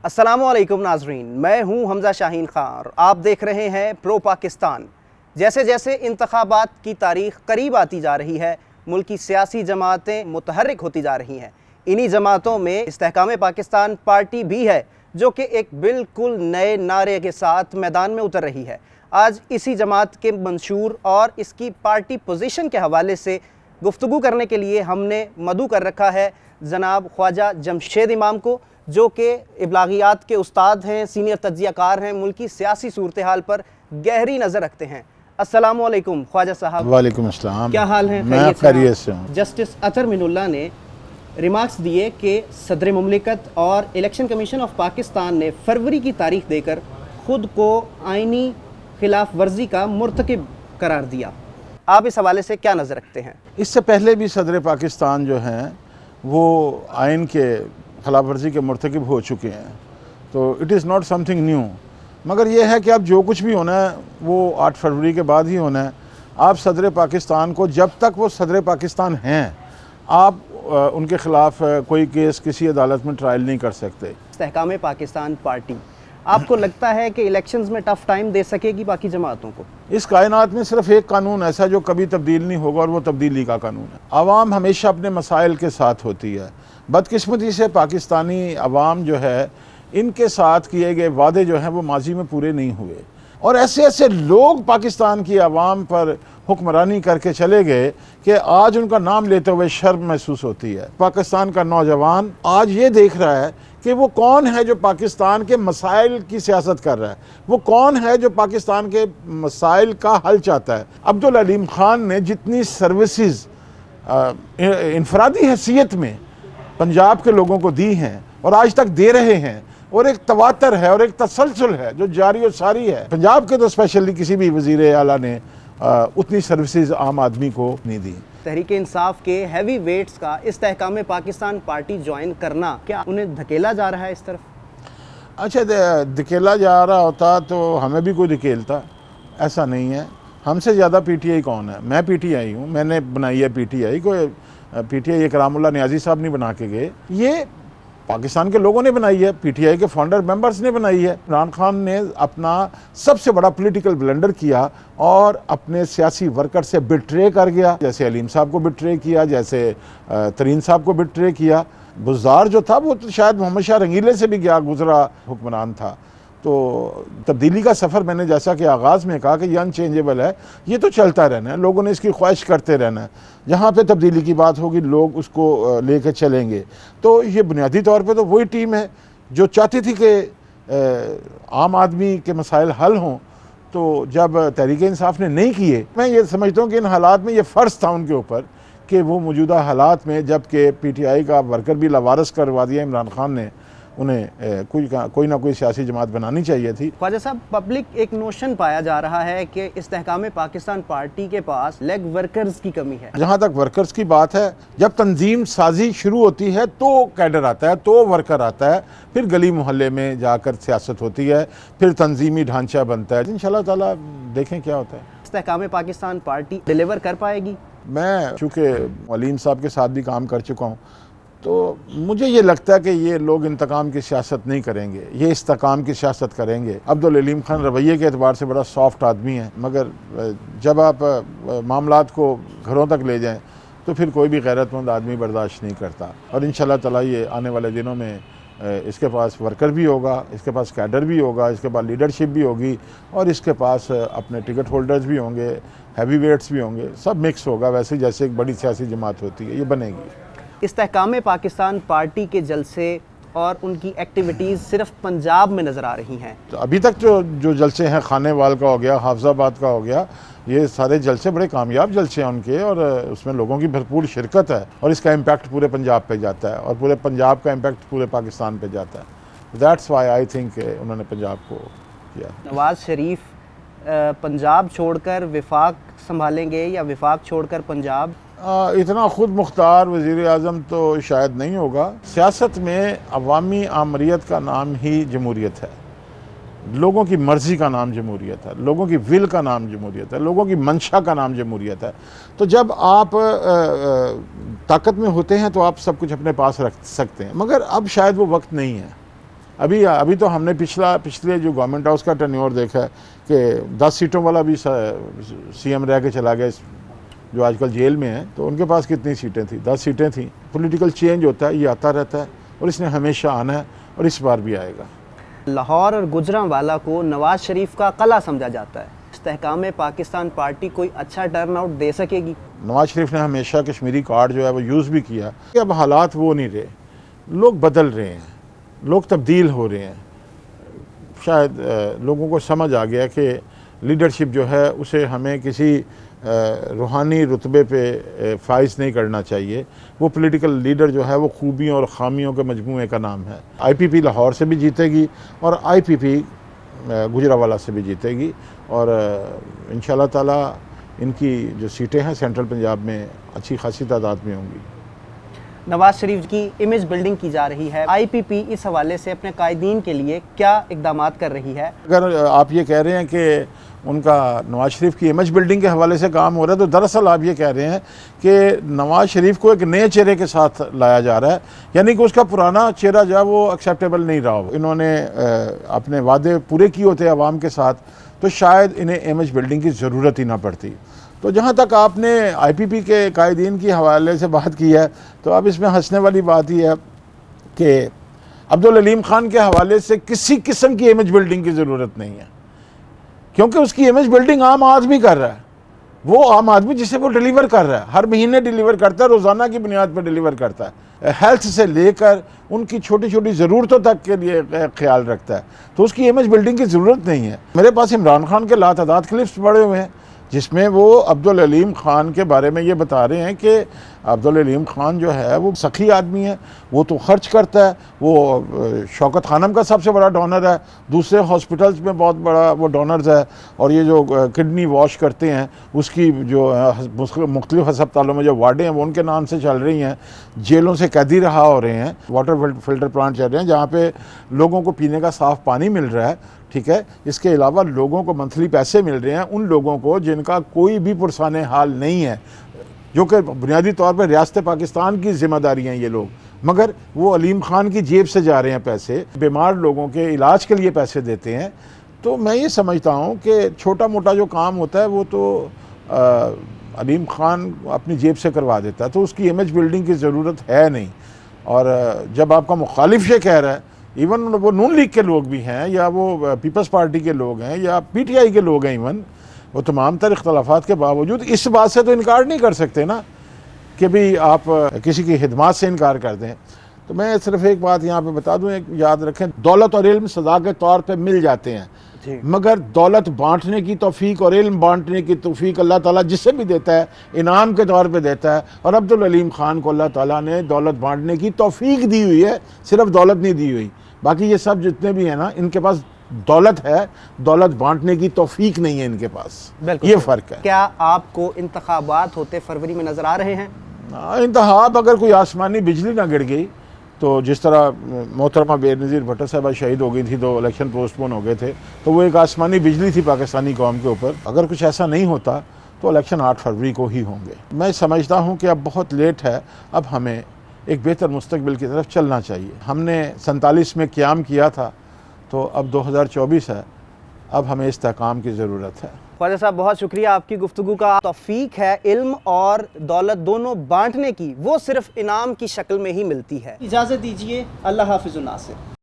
अस्सलामुअलैकुम नाजरीन, मैं हूं हमजा शाहीन खान और आप देख रहे हैं प्रो पाकिस्तान। जैसे जैसे इंतखाबात की तारीख करीब आती जा रही है, मुल्क की सियासी जमातें मुतहर्रिक होती जा रही हैं। इन्हीं जमातों में इस्तेहकाम पाकिस्तान पार्टी भी है, जो कि एक बिल्कुल नए नारे के साथ मैदान में उतर रही है। आज इसी जमात के मंशूर और इसकी पार्टी पोजीशन के हवाले से गुफ्तगू करने के लिए हमने मदऊ कर रखा है जनाब ख्वाजा जमशेद इमाम को, जो कि इब्लागियात के उस्ताद हैं, सीनियर तज्ज़ियाकार हैं, मुल्क की सियासी सूरत हाल पर गहरी नज़र रखते हैं। अस्सलाम वालेकुम ख्वाजा साहब। वालेकुम अस्सलाम। क्या हाल है? मैं खैरियत से हूँ। जस्टिस अतर मिनुल्लाह ने रिमार्क्स दिए कि सदर मुमलिकत और इलेक्शन कमीशन ऑफ पाकिस्तान ने फरवरी की तारीख देकर ख़ुद को आइनी खिलाफ वर्जी का मुर्तकिब करार दिया। आप इस हवाले से क्या नज़र रखते हैं? इससे पहले भी सदर पाकिस्तान जो हैं वो आइन के खिलाफ वर्जी के मुर्तकिब हो चुके हैं, तो it is not something new. मगर यह है कि अब जो कुछ भी होना है वो 8 फरवरी के बाद ही होना है। आप सदर पाकिस्तान को, जब तक वो सदर पाकिस्तान हैं, आप उनके ख़िलाफ़ कोई केस किसी अदालत में ट्रायल नहीं कर सकते। इस्तेहकाम पाकिस्तान पार्टी आपको लगता है कि इलेक्शंस में टफ टाइम दे सकेगी बाकी जमातों को? इस कायनात में सिर्फ एक कानून ऐसा जो कभी तब्दील नहीं होगा, और वो तब्दीली का कानून है। आवाम हमेशा अपने मसाइल के साथ होती है। बदकिस्मती से पाकिस्तानी अवाम जो है, इनके साथ किए गए वादे जो हैं वो माजी में पूरे नहीं हुए, और ऐसे ऐसे लोग पाकिस्तान की आवाम पर हुक्मरानी करके चले गए कि आज उनका नाम लेते हुए शर्म महसूस होती है। पाकिस्तान का नौजवान आज ये देख रहा है कि वो कौन है जो पाकिस्तान के मसाइल की सियासत कर रहा है, वो कौन है जो पाकिस्तान के मसाइल का हल चाहता है। अब्दुल अलीम खान ने जितनी सर्विसेज इनफरादी हैसियत में पंजाब के लोगों को दी हैं और आज तक दे रहे हैं, और एक तवातर है और एक तसलसल है जो जारी और सारी है। पंजाब के तो स्पेशली किसी भी वज़ीर आला ने उतनी सर्विसेज आम आदमी को नहीं दी। तहरीक इंसाफ के हैवी वेट्स का इस्तेहकाम पाकिस्तान पार्टी ज्वाइन करना, क्या उन्हें धकेला जा रहा है इस तरफ? अच्छा, धकेला जा रहा होता तो हमें भी कोई धकेलता, ऐसा नहीं है। हमसे ज़्यादा पीटीआई कौन है? मैं पीटीआई हूँ, मैंने बनाई है पीटीआई। कोई पीटीआई इकरामुल्लाह नियाज़ी साहब नहीं बना के गए, ये पाकिस्तान के लोगों ने बनाई है, पीटीआई के फाउंडर मेंबर्स ने बनाई है। इमरान खान ने अपना सबसे बड़ा पॉलिटिकल ब्लंडर किया और अपने सियासी वर्कर से बिट्रे कर गया, जैसे अलीम साहब को बिट्रे किया, जैसे तरीन साहब को बिट्रे किया। बुज़दार जो था वो तो शायद मोहम्मद शाह रंगीले से भी गया गुजरा हुक्मरान था। तो तब्दीली का सफ़र, मैंने जैसा कि आगाज़ में कहा कि ये अनचेंजेबल है, ये तो चलता रहना है, लोगों ने इसकी ख्वाहिश करते रहना है। जहाँ पे तब्दीली की बात होगी लोग उसको लेकर चलेंगे। तो ये बुनियादी तौर पे तो वही टीम है जो चाहती थी कि आम आदमी के मसाइल हल हों। तो जब तहरीक इंसाफ ने नहीं किए, मैं ये समझता हूँ कि इन हालात में ये फ़र्ज़ था उनके ऊपर कि वो मौजूदा हालात में, जबकि पीटीआई का वर्कर भी लवारस करवा दिया इमरान खान ने, उन्हें कोई ना कोई सियासी जमात बनानी चाहिए थी। ख्वाजा साहब, पब्लिक एक नोशन पाया जा रहा है कि इस्तेहकाम पाकिस्तान पार्टी के पास लेग वर्कर्स की कमी है। जहाँ तक वर्कर्स की बात है, जब तंजीम साजी शुरू होती है तो कैडर आता है, तो वर्कर आता है, फिर गली मोहल्ले में जाकर सियासत होती है, फिर तंजीमी ढांचा बनता है। इंशाल्लाह ताला देखें क्या होता है। इस्तेहकाम पाकिस्तान पार्टी डिलीवर कर पाएगी? मैं चूँकि अलीम साहब के साथ भी काम कर चुका हूँ, तो मुझे ये लगता है कि ये लोग इंतकाम की सियासत नहीं करेंगे, ये इस्तेकाम की सियासत करेंगे। अब्दुल अलीम खान रवैये के एतबार से बड़ा सॉफ्ट आदमी है, मगर जब आप मामलात को घरों तक ले जाएं तो फिर कोई भी गैरतमंद आदमी बर्दाश्त नहीं करता। और इंशाल्लाह ताला ये आने वाले दिनों में इसके पास वर्कर भी होगा, इसके पास कैडर भी होगा, इसके पास लीडरशिप भी होगी, और इसके पास अपने टिकट होल्डर्स भी होंगे, हैवी वेट्स भी होंगे, सब मिक्स होगा। वैसे जैसे एक बड़ी सियासी जमात होती है, ये बनेगी। इस्तेहकाम पाकिस्तान पार्टी के जलसे और उनकी एक्टिविटीज़ सिर्फ पंजाब में नज़र आ रही हैं। तो अभी तक जो जलसे हैं, खानेवाल का हो गया, हाफजाबाद का हो गया, ये सारे जलसे बड़े कामयाब जलसे हैं उनके, और उसमें लोगों की भरपूर शिरकत है, और इसका इम्पैक्ट पूरे पंजाब पे जाता है, और पूरे पंजाब का इम्पैक्ट पूरे पाकिस्तान पे जाता है। दैट्स वाई आई थिंक उन्होंने पंजाब को किया। नवाज़ शरीफ पंजाब छोड़कर विफाक संभालेंगे या विफाक छोड़कर पंजाब? इतना खुद मुख्तार वज़ीर आज़म तो शायद नहीं होगा। सियासत में अवामी आमरीत का नाम ही जमहूरियत है, लोगों की मर्ज़ी का नाम जमहूरियत है, लोगों की विल का नाम जमहूरियत है, लोगों की मंशा का नाम जमहूरियत है। तो जब आप ताकत में होते हैं तो आप सब कुछ अपने पास रख सकते हैं, मगर अब शायद वो वक्त नहीं है। अभी तो हमने पिछले जो गवर्नमेंट हाउस का टेन्योर देखा है कि 10 सीटों वाला भी सीएम रह के चला गया, जो आजकल जेल में है, तो उनके पास कितनी सीटें थी? 10 सीटें थी। पॉलिटिकल चेंज होता है, ये आता रहता है और इसने हमेशा आना है और इस बार भी आएगा। लाहौर और गुजरांवाला को नवाज शरीफ का कला समझा जाता है। इस्तेहकाम पाकिस्तान पार्टी कोई अच्छा टर्नआउट दे सकेगी? नवाज शरीफ ने हमेशा कश्मीरी कार्ड जो है वो यूज़ भी किया। अब हालात वो नहीं रहे, लोग बदल रहे हैं, लोग तब्दील हो रहे हैं। शायद लोगों को समझ आ गया कि लीडरशिप जो है उसे हमें किसी रूहानी रुतबे पे फाइज नहीं करना चाहिए। वो पॉलिटिकल लीडर जो है वो खूबियों और ख़ामियों के मजमूए का नाम है। IPP लाहौर से भी जीतेगी और IPP गुजरांवाला से भी जीतेगी और इंशाल्लाह ताला इनकी जो सीटें हैं सेंट्रल पंजाब में अच्छी खासी तादाद में होंगी। नवाज शरीफ की इमेज बिल्डिंग की जा रही है, IPP इस हवाले से अपने कायदीन के लिए क्या इकदामात कर रही है? अगर आप ये कह रहे हैं कि उनका नवाज शरीफ की इमेज बिल्डिंग के हवाले से काम हो रहा है, तो दरअसल आप ये कह रहे हैं कि नवाज शरीफ को एक नए चेहरे के साथ लाया जा रहा है, यानी कि उसका पुराना चेहरा जो है वो एक्सेप्टेबल नहीं रहा हो। इन्होंने अपने वादे पूरे किए होते आवाम के साथ, तो शायद इन्हें इमेज बिल्डिंग की ज़रूरत ही ना पड़ती। तो जहाँ तक आपने IPP के कायदीन की हवाले से बात की है, तो अब इसमें हंसने वाली बात ही है कि अब्दुल अलीम खान के हवाले से किसी किस्म की इमेज बिल्डिंग की ज़रूरत नहीं है, क्योंकि उसकी इमेज बिल्डिंग आम आदमी कर रहा है। वो आम आदमी जिसे वो डिलीवर कर रहा है, हर महीने डिलीवर करता है, रोज़ाना की बुनियाद पर डिलीवर करता है, हेल्थ से लेकर उनकी छोटी छोटी ज़रूरतों तक के लिए ख्याल रखता है। तो उसकी इमेज बिल्डिंग की ज़रूरत नहीं है। मेरे पास इमरान खान के लातादाद क्लिप्स पड़े हुए हैं जिसमें वो अब्दुल अलीम खान के बारे में ये बता रहे हैं कि अब्दुल अलीम खान जो है वो सखी आदमी है, वो तो खर्च करता है, वो शौकत खानम का सबसे बड़ा डोनर है, दूसरे हॉस्पिटल्स में बहुत बड़ा वो डोनर्स है, और ये जो किडनी वॉश करते हैं उसकी जो मुख्तलिफ अस्पतालों में जो वार्डें हैं वो उनके नाम से चल रही हैं, जेलों से कैदी रहा हो रहे हैं, वाटर फिल्टर प्लांट चल रहे हैं जहाँ पे लोगों को पीने का साफ़ पानी मिल रहा है, ठीक है। इसके अलावा लोगों को मंथली पैसे मिल रहे हैं, उन लोगों को जिनका कोई भी पुरसाने हाल नहीं है, जो कि बुनियादी तौर पर रियासत पाकिस्तान की जिम्मेदारी हैं ये लोग, मगर वो अलीम खान की जेब से जा रहे हैं पैसे, बीमार लोगों के इलाज के लिए पैसे देते हैं। तो मैं ये समझता हूँ कि छोटा मोटा जो काम होता है वो तो अलीम खान अपनी जेब से करवा देता है, तो उसकी इमेज बिल्डिंग की ज़रूरत है नहीं। और जब आपका मुखालिफ ये कह रहा है, इवन वो नून लीग के लोग भी हैं या वो पीपल्स पार्टी के लोग हैं या PTI के लोग हैं, इवन वो तमाम तर इख्तलाफात के बावजूद इस बात से तो इनकार नहीं कर सकते ना कि भाई आप किसी की खिदमत से इनकार कर दें। तो मैं सिर्फ एक बात यहाँ पे बता दूँ, एक याद रखें, दौलत और इल्म सदा के तौर पे मिल जाते हैं, मगर दौलत बांटने की तौफीक और इल्म बांटने की तौफीक अल्लाह ताला जिससे भी देता है इनाम के तौर पे देता है। और अब्दुल अलीम खान को अल्लाह ताला ने दौलत बांटने की तौफीक दी हुई है, सिर्फ दौलत नहीं दी हुई। बाकी ये सब जितने भी हैं ना, इनके पास दौलत है, दौलत बांटने की तौफीक नहीं है इनके पास, ये फ़र्क है। क्या आपको इंतखाबात होते फरवरी में नज़र आ रहे हैं? इंतखाब अगर कोई आसमानी बिजली ना गिर गई, तो जिस तरह मोहतरमा बेनज़ीर भुट्टो साहबा शहीद हो गई थी, तो इलेक्शन पोस्टपोन हो गए थे, तो वो एक आसमानी बिजली थी पाकिस्तानी कौम के ऊपर। अगर कुछ ऐसा नहीं होता तो इलेक्शन 8 फरवरी को ही होंगे। मैं समझता हूँ कि अब बहुत लेट है, अब हमें एक बेहतर मुस्तकबिल की तरफ चलना चाहिए। हमने 47 में क़याम किया था, तो अब 2024 है, अब हमें इस्तेहकाम की ज़रूरत है। ख्वाजा साहब बहुत शुक्रिया, आपकी गुफ्तगू का तौफीक है इल्म और दौलत दोनों बांटने की, वो सिर्फ इनाम की शक्ल में ही मिलती है। इजाज़त दीजिए, अल्लाह हाफ़िज़ नासिर।